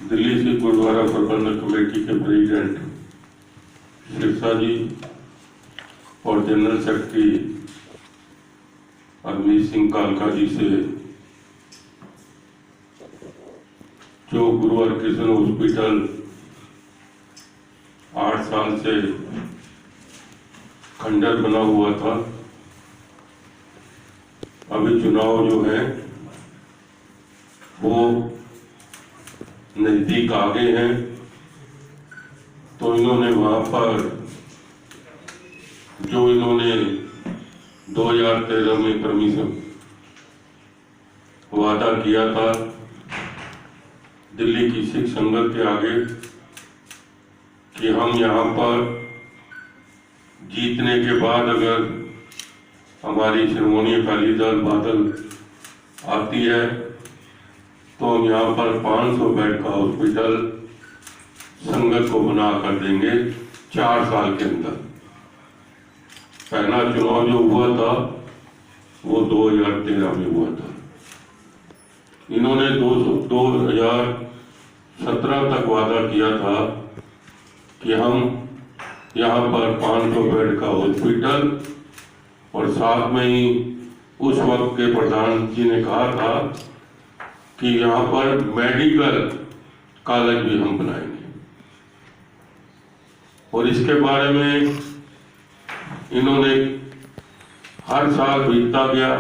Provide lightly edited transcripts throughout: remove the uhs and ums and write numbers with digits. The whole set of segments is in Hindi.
दिल्ली सिख गुरुद्वारा प्रबंधक कमेटी के प्रेसिडेंट सिरसा जी और जनरल सेक्रेटरी अरमीत सिंह कालका जी से जो गुरु हरकृष्ण हॉस्पिटल 8 साल से खंडर बना हुआ था, अभी चुनाव जो है वो नजदीक आ गए हैं, तो इन्होंने वहां पर जो इन्होंने 2013 में परमिशन वादा किया था दिल्ली की सिख संगत के आगे कि हम यहाँ पर जीतने के बाद अगर हमारी शिरोमणि अकाली दल बादल आती है तो हम यहाँ पर 500 बेड का हॉस्पिटल संगत को बना कर देंगे 4 साल के अंदर। पहला चुनाव जो हुआ था वो 2013 में हुआ था। इन्होंने 2017 तक वादा किया था कि हम यहाँ पर 500 बेड का हॉस्पिटल और साथ में ही उस वक्त के प्रधान जी ने कहा था कि यहाँ पर मेडिकल कॉलेज भी हम बनाएंगे। और इसके बारे में इन्होंने हर साल बीतता गया,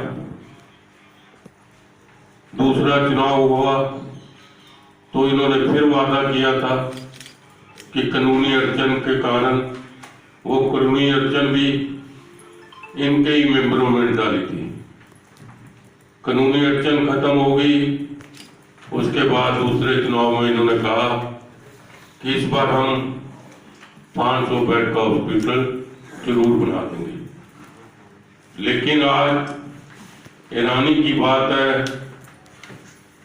दूसरा चुनाव हुआ तो इन्होंने फिर वादा किया था कि कानूनी अड़चन के कारण, वो कानूनी अड़चन भी इनके ही मेंबरों में डाली थी। कानूनी अड़चन खत्म हो गई, उसके बाद दूसरे चुनाव में इन्होंने कहा कि इस बार हम 500 बेड का हॉस्पिटल जरूर बना देंगे। लेकिन आज हैरानी की बात है,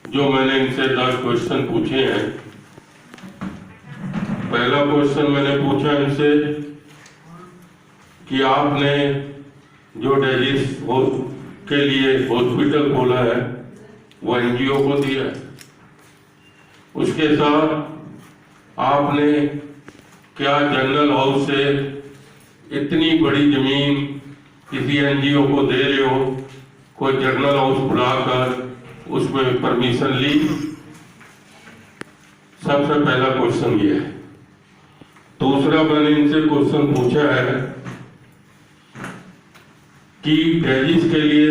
जो मैंने इनसे 10 क्वेश्चन पूछे हैं, पहला क्वेश्चन मैंने पूछा इनसे कि आपने जो डायलिसिस के लिए हॉस्पिटल खोला है वो एनजीओ को दिया है, उसके साथ आपने क्या जनरल हाउस से इतनी बड़ी जमीन किसी एनजीओ को दे रहे हो, कोई जनरल हाउस बुलाकर उसमें परमिशन ली? सबसे पहला क्वेश्चन ये है। दूसरा मैंने इनसे क्वेश्चन पूछा है कि डायलिसिस के लिए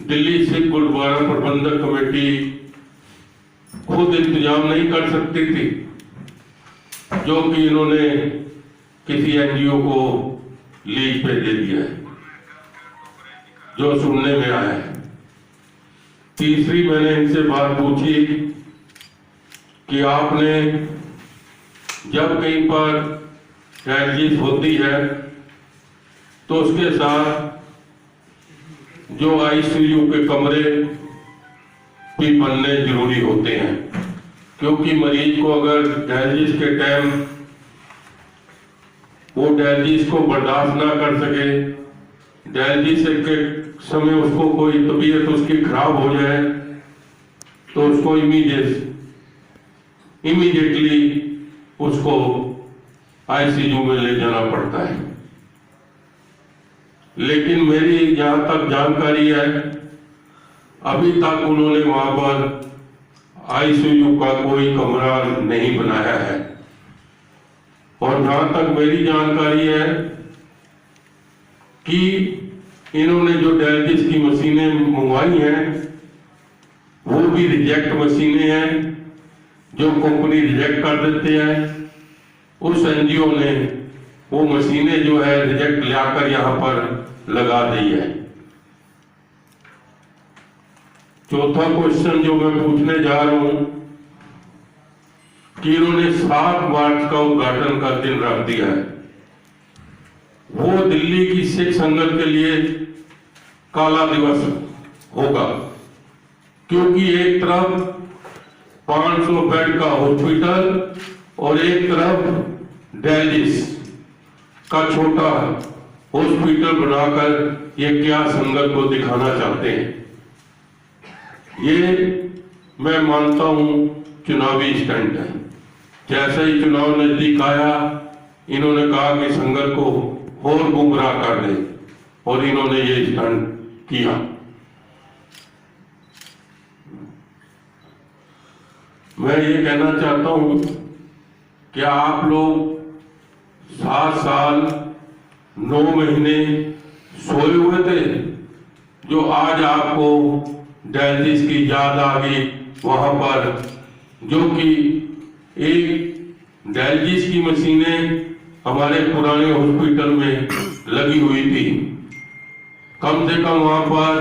दिल्ली सिख गुरुद्वारा प्रबंधक कमेटी खुद इंतजाम नहीं कर सकती थी, जो कि इन्होंने किसी एनजीओ को लीज पे दे दिया है, जो सुनने में आया है। तीसरी मैंने इनसे बात पूछी कि आपने जब कहीं पर डायलिसिस होती है तो उसके साथ जो आईसीयू के कमरे भी बनने जरूरी होते हैं, क्योंकि मरीज को अगर डायलिसिस के टाइम वो डायलिसिस को बर्दाश्त ना कर सके, डायलिसिस के समय उसको कोई तबीयत उसकी खराब हो जाए तो उसको इमीडिएटली उसको आईसीयू में ले जाना पड़ता है। लेकिन मेरी जहां तक जानकारी है, अभी तक उन्होंने वहां पर आईसीयू का कोई कमरा नहीं बनाया है। और जहां तक मेरी जानकारी है कि इन्होंने जो डायलिसिस की मशीनें मंगवाई हैं वो भी रिजेक्ट मशीनें हैं, जो कंपनी रिजेक्ट कर देते हैं। उस एनजीओ ने वो मशीनें जो है रिजेक्ट लाकर यहाँ पर लगा दी है। चौथा क्वेश्चन जो मैं पूछने जा रहा हूं कि इन्होंने 7 मार्च का उद्घाटन का दिन रख दिया है। वो दिल्ली की सिख संगत के लिए काला दिवस होगा, क्योंकि एक तरफ 500 बेड का हॉस्पिटल और एक तरफ डायलिसिस का छोटा हॉस्पिटल बनाकर ये क्या संगत को दिखाना चाहते हैं। ये मैं मानता हूं चुनावी स्टंट है। जैसे ही चुनाव नजदीक आया, इन्होंने कहा कि संगत को और गुमराह कर दे, और इन्होंने ये स्टंट किया। मैं ये कहना चाहता हूं कि आप लोग 7 साल 9 महीने सोए हुए थे, जो आज आपको डायलिसिस की याद आ गई वहां पर, जो कि एक डायलिसिस की मशीनें हमारे पुराने हॉस्पिटल में लगी हुई थी। कम से कम वहां पर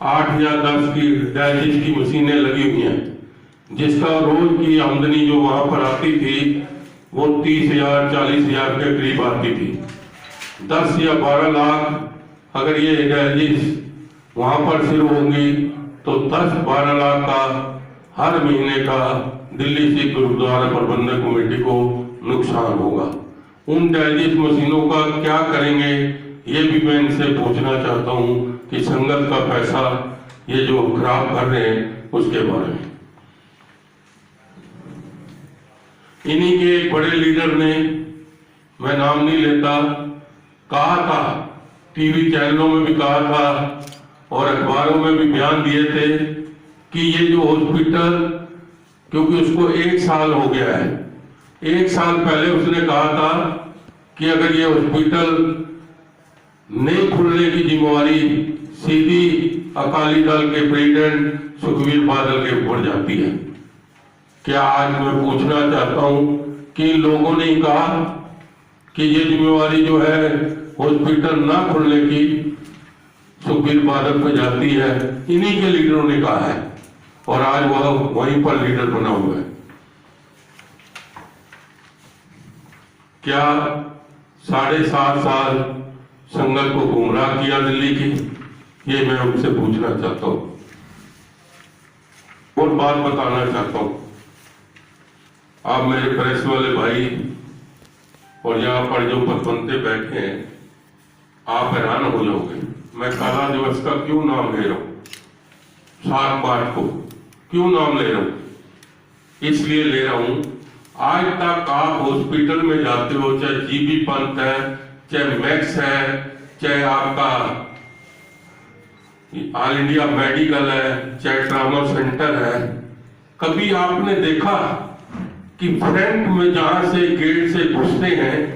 8 या 10 की डायलिसिस की मशीनें लगी हुई हैं, जिसका रोज की आमदनी जो वहां पर आती थी वो 30,000 40,000 के करीब आती थी। 10 या 12 लाख अगर ये डायलिसिस वहां पर शुरू होंगी तो 10-12 लाख का हर महीने का दिल्ली सिख गुरुद्वारा प्रबंधक कमेटी को नुकसान होगा। उन डायलिसिस मशीनों का क्या करेंगे, ये भी मैं इनसे पूछना चाहता हूं कि संगत का पैसा ये जो खराब कर रहे हैं उसके बारे में। इन्हीं के एक बड़े लीडर ने, मैं नाम नहीं लेता, कहा था, टीवी चैनलों में भी कहा था और अखबारों में भी बयान दिए थे कि ये जो हॉस्पिटल, क्योंकि उसको 1 साल हो गया है, 1 साल पहले उसने कहा था कि अगर ये हॉस्पिटल नहीं खुलने की जिम्मेवारी सीधी अकाली दल के प्रेसिडेंट सुखबीर बादल के ऊपर जाती है। क्या आज मैं पूछना चाहता हूं कि इन लोगों ने कहा कि ये जिम्मेवारी जो है हॉस्पिटल ना खुलने की सुखबीर बादल पर जाती है, इन्हीं के लीडरों ने कहा है, और आज वह वहीं पर लीडर बना हुआ है। क्या 7.5 साल संगत को गुमराह किया दिल्ली की? ये मैं उनसे पूछना चाहता हूं। और बात बताना चाहता हूं, आप मेरे प्रेस वाले भाई और यहाँ पर जो पतवंते बैठे हैं, आप हैरान हो जाओगे। मैं काला दिवस का क्यों नाम ले रहा हूं, 7 मार्च को क्यों नाम ले रहा हूं? इसलिए ले रहा हूं, आज तक आप हॉस्पिटल में जाते हो, चाहे जीबी पंत है, चाहे मैक्स है, चाहे आपका ऑल इंडिया मेडिकल है, चाहे ट्रामा सेंटर है, कभी आपने देखा कि फ्रंट में जहां से गेट से घुसते हैं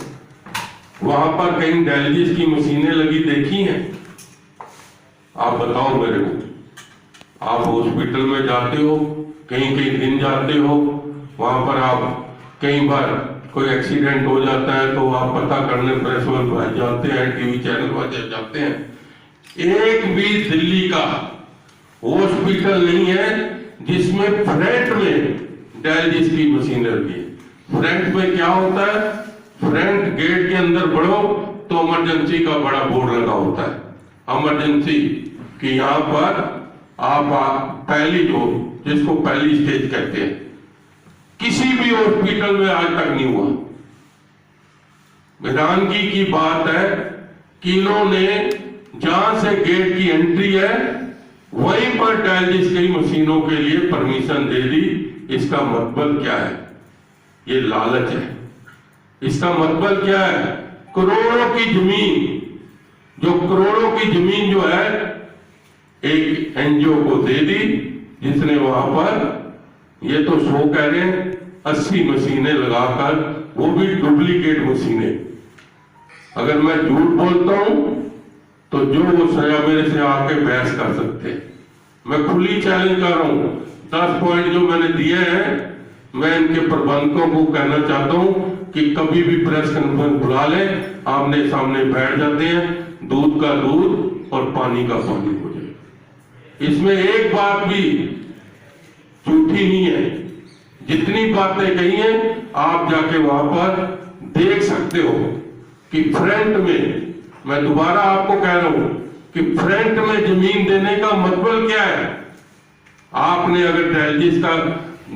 वहां पर कहीं डायलिसिस की मशीनें लगी देखी हैं? आप बताओ मेरे को। आप हॉस्पिटल में जाते हो, कहीं कहीं दिन जाते हो, वहां पर आप कई बार कोई एक्सीडेंट हो जाता है तो आप पता करने प्रेस वाले जाते हैं, टीवी चैनल वाले जाते हैं। एक भी दिल्ली का हॉस्पिटल नहीं है जिसमें फ्रंट में डायलिसिस की मशीन लगी है। फ्रंट में क्या होता है, फ्रंट गेट के अंदर बढ़ो तो इमरजेंसी का बड़ा बोर्ड लगा होता है, इमरजेंसी कि यहाँ पर आप पहली जो, जिसको पहली स्टेज कहते हैं, किसी भी हॉस्पिटल में आज तक नहीं हुआ। हैरानगी की बात है कि इन्होंने जहां से गेट की एंट्री है वहीं पर डायलिसिस की मशीनों के लिए परमिशन दे दी। इसका मतलब क्या है? ये लालच है। इसका मतलब क्या है? करोड़ों की जमीन, जो करोड़ों की जमीन जो है एक एनजीओ को दे दी, जिसने वहां पर, ये तो 100 कह रहे हैं, 80 मशीनें लगाकर, वो भी डुप्लीकेट मशीनें। अगर मैं झूठ बोलता हूं तो जो वो सजा मेरे से आके बहस कर सकते हैं। मैं खुली चैलेंज कर रहा हूं। 10 पॉइंट जो मैंने दिए हैं, मैं इनके प्रबंधकों को कहना चाहता हूं कि कभी भी प्रेस कॉन्फ्रेंस बुला ले, आमने सामने बैठ जाते हैं, दूध का दूध और पानी का पानी हो जाए। इसमें एक बात भी झूठी नहीं है। जितनी बातें कही हैं आप जाके वहां पर देख सकते हो कि फ्रंट में, मैं दोबारा आपको कह रहा हूं कि फ्रंट में जमीन देने का मतलब क्या है? आपने अगर डायलिसिस का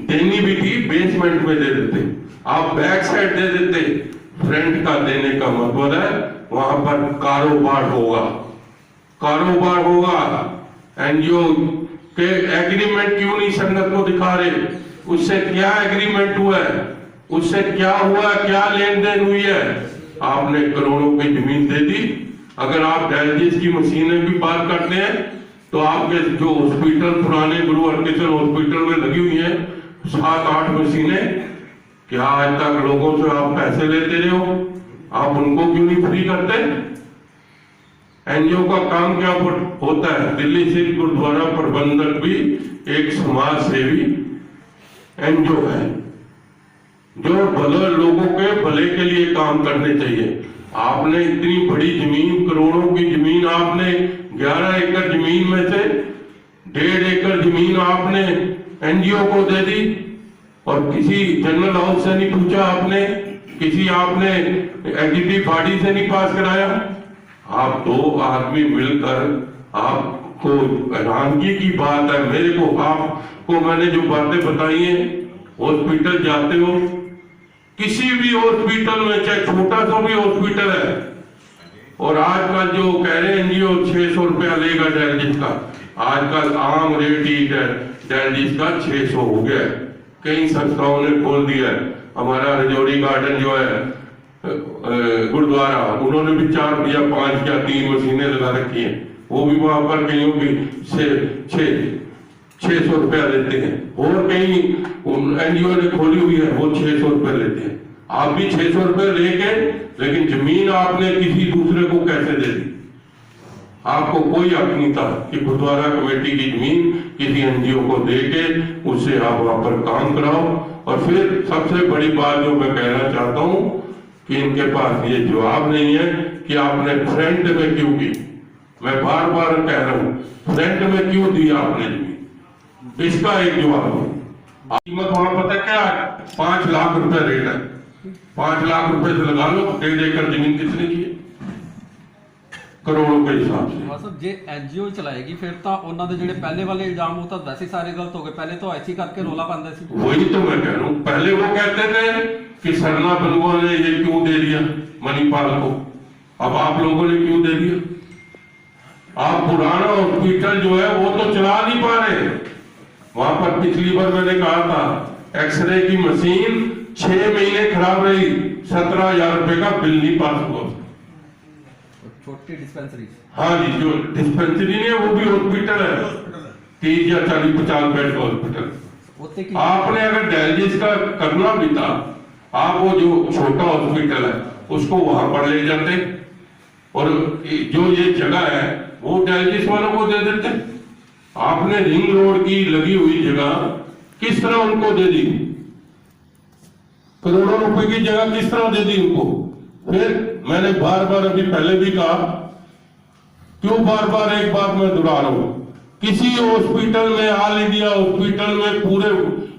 देनी भी थी, बेसमेंट में दे देते, आप बैक साइड दे देते। फ्रंट का देने का मतलब है वहां पर कारोबार होगा, कारोबार होगा। एनजीओ के एग्रीमेंट क्यों नहीं संगत को दिखा रहे? उससे क्या एग्रीमेंट हुआ है, उससे क्या हुआ, क्या लेन देन हुई है। आपने करोड़ों की जमीन दे दी। अगर आप डायलिसिस की मशीनें भी बात करते हैं तो आपके जो हॉस्पिटल पुराने गुरु हरकिशन हॉस्पिटल में लगी हुई हैं 7-8 मशीनें, क्या आज तक लोगों से आप पैसे लेते रहे हो? आप उनको क्यों नहीं फ्री करते? एनजीओ का काम क्या होता है? दिल्ली सिख गुरुद्वारा प्रबंधक भी एक समाज सेवी एनजीओ है जो भले लोगों के भले के लिए काम करने चाहिए। आपने इतनी बड़ी जमीन, करोड़ों की जमीन, आपने 11 एकड़ जमीन में से 1.5 एकड़ जमीन आपने एनजीओ को दे दी और किसी जनरल हाउस से नहीं पूछा आपने, किसी आपने एग्जीक्यूटिव बॉडी से नहीं पास कराया। आप 2 आदमी मिलकर, आपको हैरानगी की बात है मेरे को, आपको मैंने जो बातें बताई हैं, हॉस्पिटल जाते हो, किसी भी हॉस्पिटल में, चाहे छोटा सा भी हॉस्पिटल है, और आजकल जो कह रहे हैं एनजीओ 600 रुपया लेगा डायलिसिस का, आजकल आम रेट ही डायलिसिस का 600 हो गया है। कई संस्थाओं ने खोल दिया है। हमारा रजौरी गार्डन जो है गुरुद्वारा, उन्होंने भी 4 या 5 या 3 मशीनें लगा रखी हैं, वो भी वहां पर कहीं भी 600 रुपया लेते हैं, और कहीं एनजीओ ने खोली हुई है वो 600 रुपये लेते हैं। आप भी 600 रुपये लेके, लेकिन जमीन आपने किसी दूसरे को कैसे दे दी? आपको कोई हक नहीं था कि गुरुद्वारा कमेटी की जमीन किसी एनजीओ को देके उससे आप वहां पर काम कराओ। और फिर सबसे बड़ी बात जो मैं कहना चाहता हूं कि इनके पास ये जवाब नहीं है कि आपने फ्रंट में क्यों की। मैं बार बार कह रहा हूं, फ्रंट में क्यों दी आपने जमीन, इसका एक जवाब हो। कीमत वहां पता क्या है? 5 लाख रुपए रेट है। 5 लाख रुपए से लगा लो 1.5 एकड़ जमीन किसने की है? करोड़ों के हिसाब से। मतलब जे एनजीओ चलाएगी फिर तो उन्होंने ਜਿਹੜੇ पहले वाले इल्जाम वो तो वैसे सारे गलत हो गए। पहले तो ऐसे करके रोला पाते थे। वही तो मैं कह रहा हूँ, पहले वो कहते थे कि सरना बंधुओं ने ये क्यों दे दिया मणिपाल को, अब आप लोगों ने क्यों दे दिया? आप पुराना हॉस्पिटल जो है वो तो चला नहीं पा रहे। वहां पर पिछली बार मैंने कहा था एक्सरे की मशीन 6 महीने खराब रही, 17,000 रुपए का बिल नहीं पास हुआ। छोटी डिस्पेंसरी, हाँ जी, जो डिस्पेंसरी नहीं है वो भी हॉस्पिटल है, 30 या 40-50 बेड का हॉस्पिटल। आपने अगर डायलिसिस का करना भी था, आप वो जो छोटा हॉस्पिटल है उसको वहां पर ले जाते, और जो ये जगह है वो डायलिसिस वालों को दे देते। आपने रिंग रोड की लगी हुई जगह किस तरह उनको दे दी? करोड़ों रुपए की जगह किस तरह दे दी उनको? फिर मैंने बार बार अभी पहले भी कहा, क्यों बार बार एक बात मैं दोहरा रहा हूं, किसी हॉस्पिटल में, ऑल इंडिया हॉस्पिटल में, पूरे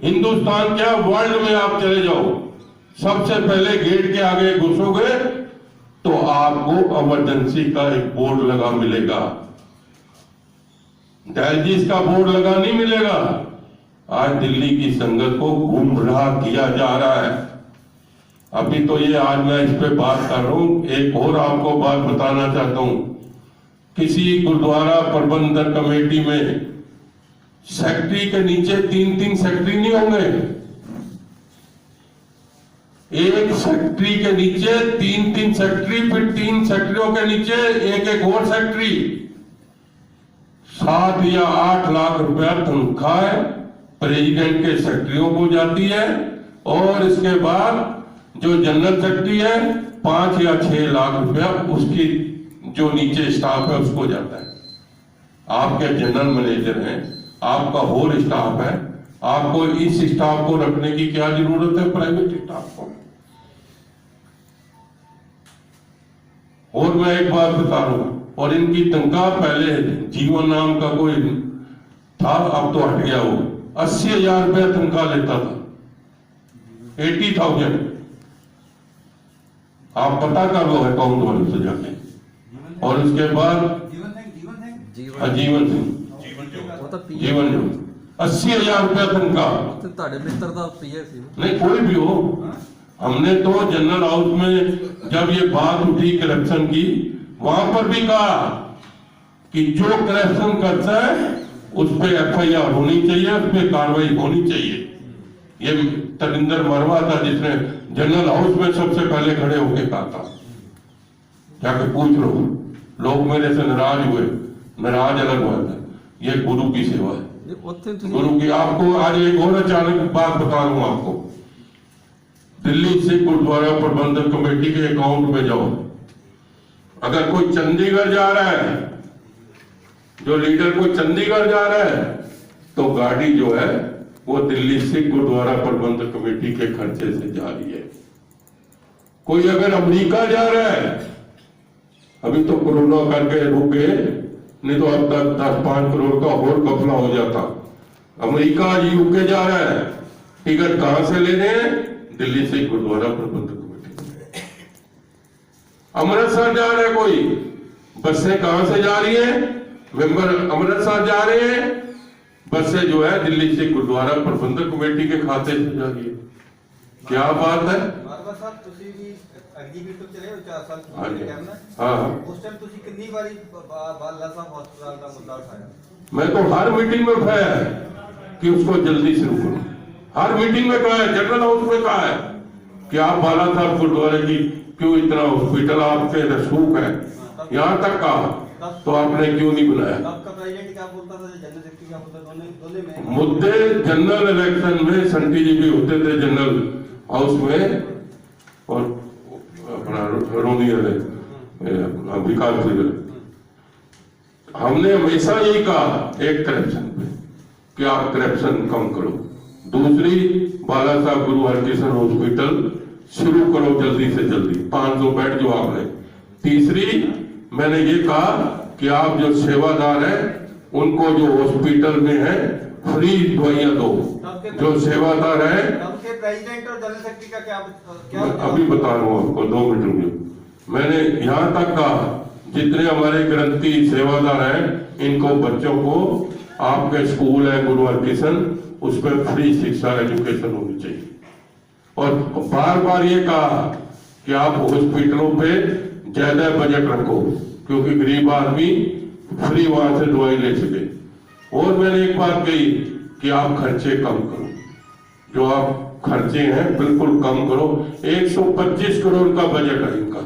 हिंदुस्तान क्या वर्ल्ड में आप चले जाओ, सबसे पहले गेट के आगे घुसोगे तो आपको इमरजेंसी का एक बोर्ड लगा मिलेगा, डायलिसिस का बोर्ड लगा नहीं मिलेगा। आज दिल्ली की संगत को गुमराह किया जा रहा है। अभी तो ये आज मैं इस पे बात कर रहा हूं, एक और आपको बात बताना चाहता हूं। किसी गुरुद्वारा प्रबंधक कमेटी में सेक्रेटरी के नीचे 3-3 सेक्रेटरी नहीं होंगे, एक सेक्रेटरी के नीचे 3-3 सेक्रेटरी, फिर 3 सेक्रेटरियों के नीचे एक और सेक्रेटरी। 7 या 8 लाख रुपया तनख्वाह प्रेसिडेंट के सेक्रेटरियों को जाती है, और इसके बाद जो जनरल सेक्रेटरी है 5 या 6 लाख रुपया उसकी जो नीचे स्टाफ है उसको जाता है। आपके जनरल मैनेजर हैं, आपका होल स्टाफ है, आपको इस स्टाफ को रखने की क्या जरूरत है प्राइवेट स्टाफ को? और मैं एक बात बता रहा हूं, और इनकी तनख्वाह पहले जीवन नाम का कोई था, अब तो हट गया, वो 80,000 रुपया तनख्वाह लेता था, 80,000। आप पता कर लो अकाउंट वाले से जाके। और उसके बाद जीवन सिंह, जीवन जो 80,000 रुपया तनख्वाह, नहीं कोई भी हो। हमने तो जनरल हाउस में जब ये बात उठी करप्शन की, वहां पर भी कहा कि जो करप्शन करता है उस पर FIR होनी चाहिए, उस पर कार्रवाई होनी चाहिए। ये तरिंदर मरवा था जिसने जनरल हाउस में सबसे पहले खड़े होके कहा था, जाके पूछ लो। लोग मेरे से नाराज हुए, नाराज अलग बात है, ये गुरु की सेवा है। गुरु की आपको आज एक और अचानक बात बता रहा हूं आपको। दिल्ली सिख गुरुद्वारा प्रबंधक कमेटी के अकाउंट में जाओ, अगर कोई चंडीगढ़ जा रहा है, जो लीडर कोई चंडीगढ़ जा रहा है, तो गाड़ी जो है वो दिल्ली सिख गुरुद्वारा प्रबंधक कमेटी के खर्चे से जा रही है। कोई अगर अमेरिका जा रहा है, अभी तो कोरोना करके रुक गए, नहीं तो अब तक 10-5 करोड़ का और कफला हो जाता। अमेरिका यूके जा रहा है, टिकट कहां से लेने हैं? दिल्ली सिख गुरुद्वारा प्रबंधक कमेटी। अमृतसर जा रहा है कोई, बसें कहां से जा रही है? मेंबर अमृतसर जा रहे हैं, बसें जो है दिल्ली सिख गुरुद्वारा प्रबंधक कमेटी के खाते से जा रही है। क्या बात है? मैं तो हर मीटिंग में उठाया है कि उसको जल्दी शुरू करो। हर मीटिंग में कहा है, जनरल हाउस में कहा है कि आप बाला साहब गुरुद्वारे की क्यों इतना हॉस्पिटल आपके रसूख है, यहाँ तक कहा, तो आपने क्यों नहीं बनाया? मुद्दे जनरल इलेक्शन में संटी जी भी होते थे जनरल हाउस में, और अपना रोनी विकास हमने हमेशा यही कहा एक करप्शन पे कि आप करप्शन कम करो। दूसरी, बाला साहब गुरु हरकिशन हॉस्पिटल शुरू करो जल्दी से जल्दी, 500 बेड जो आपने। तीसरी, मैंने ये कहा कि आप जो सेवादार हैं उनको जो हॉस्पिटल में है फ्री दवाइयां दो। जो सेवादार है, प्रेसिडेंट और जनरल सेक्रेटरी का क्या अभी बता रहा हूँ आपको, 2 मिनट में। मैंने यहाँ तक कहा जितने हमारे ग्रंथी सेवादार हैं, इनको बच्चों को आपके स्कूल है गुरु हरकिशन, उस पर फ्री शिक्षा एजुकेशन होनी चाहिए। और बार बार ये कहा कि आप हॉस्पिटलों पे ज्यादा बजट रखो, क्योंकि गरीब आदमी फ्री वहां से दवाई ले सके। और मैंने एक बात कही कि आप खर्चे कम करो, जो आप खर्चे हैं बिल्कुल कम करो। 125 करोड़ का बजट है इनका,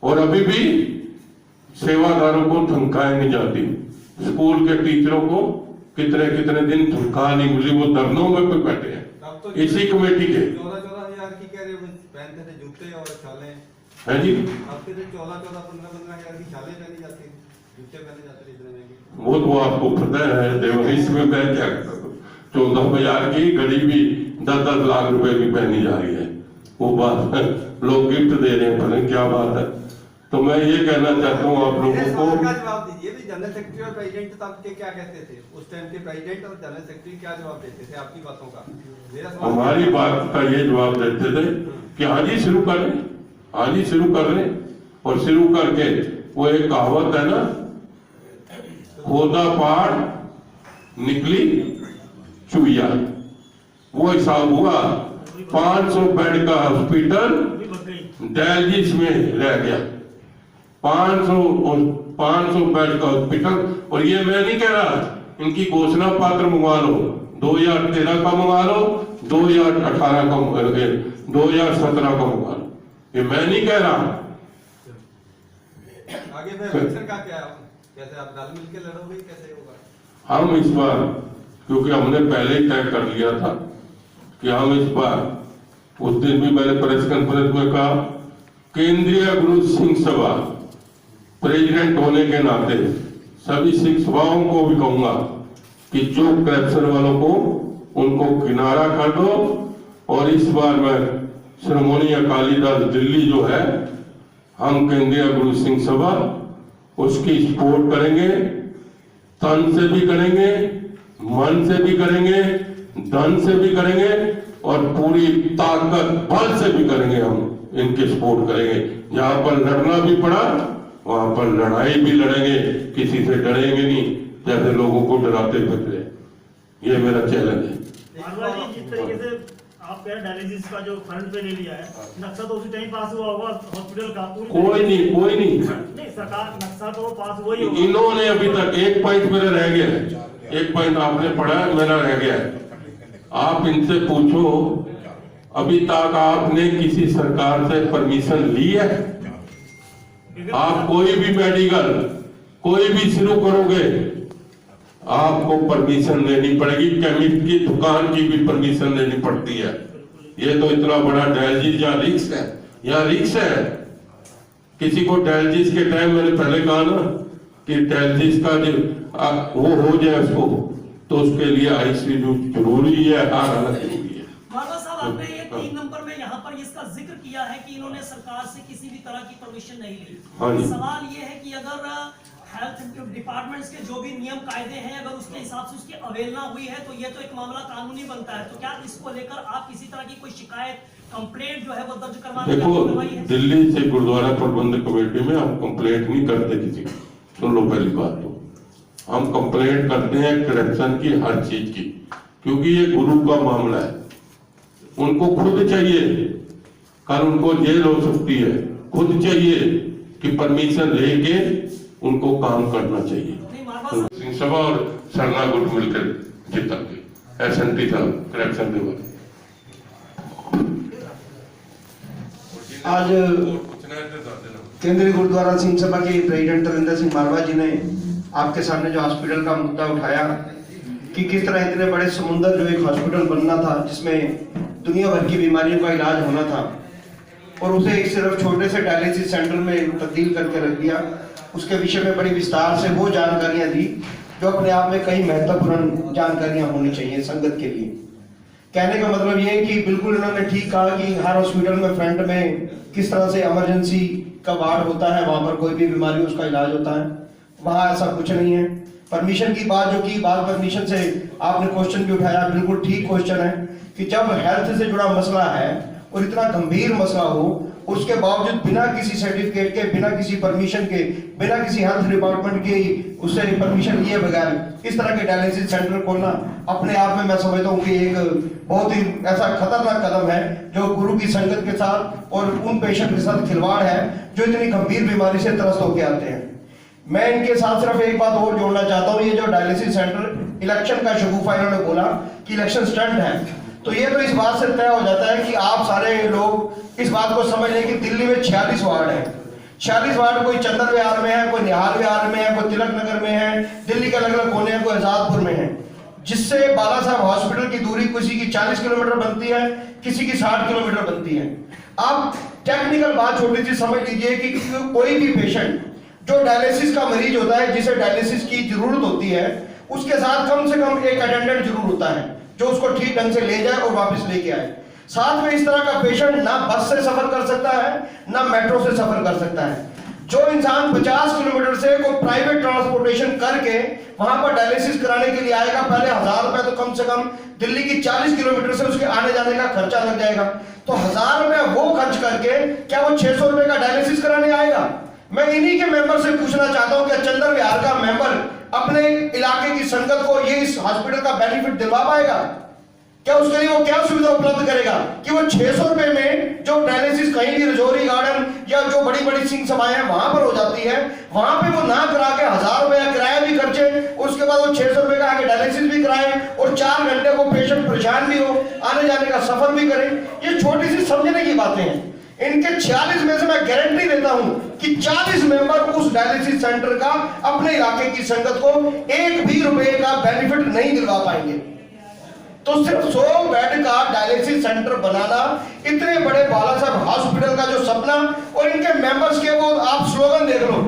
और अभी भी सेवादारों को तनख्वाहें नहीं जाती। स्कूल के टीचरों को कितने कितने दिन तनख्वाह नहीं मिली, वो धरनों में पे बैठे हैं इसी कमेटी के। 14,000 की कह रहे पहनते थे जूते और छाले है जी, आपके तो 14,000-15,000 की छाले पहनी जाती थी, जूते पहने जाते थे इतने महंगे। वो तो आपको पता है देवरिश में मैं क्या करता हूँ, 14,000 की घड़ी भी 10-10 लाख रुपए की पहनी जा रही है। वो बात लोग गिफ्ट दे रहे हैं, पता नहीं क्या बात है। तो मैं ये कहना चाहता हूँ आप लोगों को, जवाब दीजिए भी, जनरल सेक्रेटरी और प्रेसिडेंट तब के क्या कहते थे? उस टाइम के प्रेसिडेंट और जनरल सेक्रेटरी क्या जवाब देते थे आपकी बातों का? हमारी बात का ये जवाब देते थे कि हाँ जी शुरू कर रहे, हाँ जी शुरू कर रहे। और शुरू करके वो एक कहावत है ना, खोदा पहाड़ निकली चुईया, वो हिसाब हुआ। 500 बेड का हॉस्पिटल डायलिसिस में रह गया, 500 बेड का हॉस्पिटल। और ये मैं नहीं कह रहा, इनकी घोषणा पत्र मंगवा लो, 2013 का मंगवा लो, 2018 का, 2017 का मंगवा लो, ये मैं नहीं कह रहा। आगे इलेक्शन का क्या, कैसे आप दाल मिल के लड़ोगे, कैसे होगा? हम इस बार, क्योंकि हमने पहले ही तय कर लिया था कि हम इस बार, उस दिन भी मैंने प्रेस कॉन्फ्रेंस में कहा, केंद्रीय गुरु सिंह सभा प्रेसिडेंट होने के नाते सभी सिंह सभाओं को भी कहूंगा कि जो करप्शन वालों को उनको किनारा कर दो। और इस बार मैं श्रोमणी अकाली दल दिल्ली जो है, हम केंद्रीय गुरु सिंह सभा उसकी सपोर्ट करेंगे, तन से भी करेंगे, मन से भी करेंगे, धन से भी करेंगे, और पूरी ताकत बल से भी करेंगे। हम इनके सपोर्ट करेंगे, जहां पर लड़ना भी पड़ा वहां पर लड़ाई भी लड़ेंगे, किसी से डरेंगे नहीं जैसे लोगों को डराते फिरते। ये मेरा चैलेंज है। जिस तरीके से आप कह डायलिसिस का जो फंड पे ले लिया है, नक्शा तो उसी टाइम पास हुआ होगा हॉस्पिटल का? कोई नहीं सरकार नक्शा तो पास हुआ ही होगा। इन्होंने अभी तक एक पॉइंट मेरा रह गया है, एक पॉइंट आपने पढ़ा है, मेरा रह गया है। आप इनसे पूछो, अभी तक आपने किसी सरकार से परमिशन ली है? आप कोई भी मेडिकल कोई भी शुरू करोगे, आपको परमिशन लेनी पड़ेगी। केमिस्ट की दुकान की भी परमिशन लेनी पड़ती है। ये तो इतना बड़ा डायलिसिस या रिक्स है, या रिक्स है। किसी को डायलिसिस के टाइम, मैंने पहले कहा ना कि डायलिसिस का जो वो हो जाए उसको, तो उसके लिए आईसीयू जरूरी है, हर हालत जरूरी है। माधव साहब, आपने ये 3 नंबर में यहाँ पर इसका जिक्र किया है कि इन्होंने सरकार से किसी भी तरह की परमिशन नहीं ली। हाँ जी। सवाल ये है कि अगर हेल्थ डिपार्टमेंट्स के जो भी नियम कायदे हैं, अगर उसके हिसाब से उसकी अवहेलना हुई है, तो ये तो एक मामला कानूनी बनता है। तो क्या इसको लेकर आप किसी तरह की कोई शिकायत, कंप्लेंट जो है वो दर्ज करवाने की देखो, कार्रवाई है? दिल्ली से गुरुद्वारा प्रबंधक कमेटी में हम कंप्लेंट नहीं करते किसी की। सुन लो पहली बात, तो हम कंप्लेंट करते हैं करप्शन की, हर चीज की, क्योंकि ये गुरु का मामला है। उनको खुद चाहिए, कल उनको जेल हो सकती है, खुद चाहिए कि परमिशन लेके उनको काम करना चाहिए। नहीं, माधव साहब, सिंह सभा और सरना गुट मिलकर जीता के एसएनटी था करप्शन के बाद। आज केंद्रीय गुरुद्वारा सिंह सभा के प्रेसिडेंट तरिंदर सिंह मारवा जी ने आपके सामने जो हॉस्पिटल का मुद्दा उठाया कि किस तरह इतने बड़े समुंदर जो एक हॉस्पिटल बनना था, जिसमें दुनिया भर की बीमारियों का इलाज होना था, और उसे एक सिर्फ छोटे से डायलिसिस सेंटर में तब्दील करके रख दिया। उसके विषय में बड़ी विस्तार से वो जानकारियां दी जो अपने आप में कई महत्वपूर्ण जानकारियां होनी चाहिए संगत के लिए। कहने का मतलब ये है कि बिल्कुल इन्होंने ठीक कहा कि हर हॉस्पिटल में फ्रंट में किस तरह से इमरजेंसी का वार्ड होता है, वहां पर कोई भी बीमारी उसका इलाज होता है, वहां ऐसा कुछ नहीं है। परमिशन की बात जो की बात परमिशन से आपने क्वेश्चन भी उठाया, बिल्कुल ठीक क्वेश्चन है कि जब हेल्थ से जुड़ा मसला है और इतना गंभीर मसला हो, उसके बावजूद बिना किसी सर्टिफिकेट के, बिना किसी परमिशन के, बिना किसी हेल्थ डिपार्टमेंट की उससे परमिशन लिए बगैर इस तरह के डायलिसिस सेंटर खोलना अपने आप में मैं समझता हूँ कि एक बहुत ही ऐसा खतरनाक कदम है जो गुरु की संगत के साथ और उन पेशेंट के साथ खिलवाड़ है जो इतनी गंभीर बीमारी से त्रस्त होकर आते हैं। मैं इनके साथ सिर्फ एक बात और जोड़ना चाहता हूँ, ये जो डायलिसिस सेंटर इलेक्शन का शगुफा इन्होंने बोला कि इलेक्शन स्टंट है, तो ये तो इस बात से तय हो जाता है कि आप सारे लोग इस बात को समझ लें कि दिल्ली में 46 वार्ड है। 46 वार्ड कोई चंदन विहार में है, कोई निहाल विहार में है, कोई तिलक नगर में है, दिल्ली के अलग अलग कोने हैं, कोई आजादपुर में है, जिससे बाला साहब हॉस्पिटल की दूरी किसी की 40 किलोमीटर बनती है, किसी की 60 किलोमीटर बनती है। आप टेक्निकल बात छोटी सी समझ लीजिए कि कोई भी पेशेंट जो डायलिसिस का मरीज होता है, जिसे डायलिसिस की जरूरत होती है, उसके साथ कम से कम एक अटेंडेंट जरूर होता है जो उसको ठीक ढंग से ले जाए और वापस लेके आए। साथ में इस तरह का पेशेंट ना बस से सफर कर सकता है, ना मेट्रो से सफर कर सकता है। जो इंसान 50 किलोमीटर से कोई प्राइवेट ट्रांसपोर्टेशन करके वहां पर डायलिसिस कराने के लिए आएगा, पहले 1000 रुपए तो कम से कम दिल्ली की 40 किलोमीटर से उसके आने जाने का खर्चा लग जाएगा। तो 1000 रुपए वो खर्च करके क्या वो 600 रुपए का डायलिसिस कराने आएगा? मैं इन्हीं के मेंबर से पूछना चाहता हूं कि चंदन विहार का मेंबर अपने इलाके की संगत को ये इस हॉस्पिटल का बेनिफिट दिलवा पाएगा? क्या उसके लिए वो क्या सुविधा उपलब्ध करेगा कि वो 600 रुपए में जो डायलिसिस कहीं भी रजौरी गार्डन या जो बड़ी बड़ी सिंह सभाएं हैं वहां पर हो जाती है, वहां पे वो ना करा के 1000 रुपए किराया भी खर्चे, उसके बाद वो 600 रुपए का आगे डायलिसिस भी कराए और 4 घंटे को पेशेंट परेशान भी हो, आने जाने का सफर भी करे। ये छोटी सी समझने की बातें हैं। इनके 46 में से मैं गारंटी देता हूं कि 40 मेंबर उस डायलिसिस सेंटर का अपने इलाके की संगत को एक भी रुपए का बेनिफिट नहीं दिलवा पाएंगे। तो सिर्फ 100 बेड का डायलिसिस सेंटर बनाना, इतने बड़े बाला साहब हॉस्पिटल का जो सपना, और इनके मेंबर्स के वो आप स्लोगन देख लो,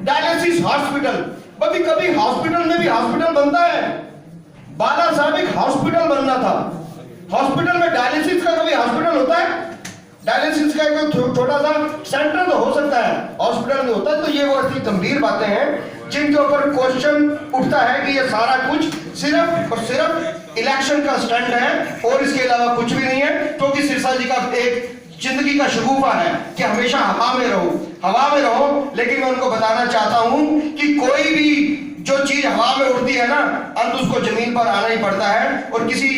डायलिसिस हॉस्पिटल। कभी कभी हॉस्पिटल में भी हॉस्पिटल बनता है। बाला साहब एक हॉस्पिटल बनना था, हॉस्पिटल में डायलिसिस का कभी हॉस्पिटल होता है? डायलिसिस का एक छोटा सा सेंटर तो हो सकता है, हॉस्पिटल में होता है। तो ये वो ऐसी गंभीर बातें हैं जिनके ऊपर क्वेश्चन उठता है कि ये सारा कुछ सिर्फ और सिर्फ इलेक्शन का स्टंट है और इसके अलावा कुछ भी नहीं है। क्योंकि सिरसा जी का एक जिंदगी का शगुफा है कि हमेशा हवा में रहो। लेकिन मैं उनको बताना चाहता हूं कि कोई भी जो चीज हवा में उड़ती है ना, अंत उसको जमीन पर आना ही पड़ता है। और किसी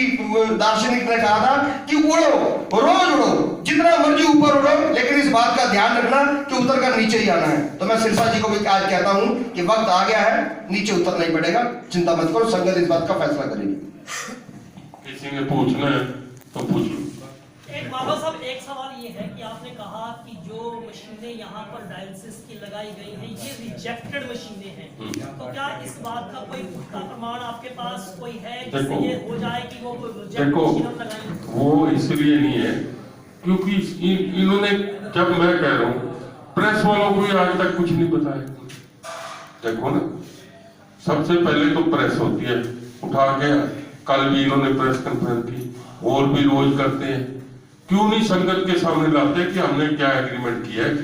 दार्शनिक ने कहा था कि उड़ो, रोज उड़ो, जितना मर्जी ऊपर उड़ो, लेकिन इस बात का ध्यान रखना कि उतर कर नीचे ही आना है। तो मैं सिरसा जी को भी आज कहता हूं कि वक्त आ गया है, नीचे उतरना ही पड़ेगा, चिंता मत करो, संगत इस बात का फैसला करेगी। किसी ने पूछना है तो पूछ लो। एक बाबा साहब, एक सवाल ये है कि आपने कहा कि जो मशीनें यहाँ पर डायलिसिस की लगाई गई हैं ये रिजेक्टेड मशीनें हैं, तो क्या इस बात का कोई पुख्ता प्रमाण आपके पास कोई है जिससे ये हो जाए कि वो रिजेक्टेड देखो, मशीन हम लगाएं? वो इसलिए नहीं है क्योंकि इन्होंने, जब मैं कह रहा हूँ प्रेस वालों को आज तक कुछ नहीं बताया। देखो ना, सबसे पहले तो प्रेस होती है, उठा के कल भी इन्होंने प्रेस कॉन्फ्रेंस की, और भी रोज करते हैं। क्यों नहीं संगत के सामने लाते कि हमने क्या एग्रीमेंट किया है,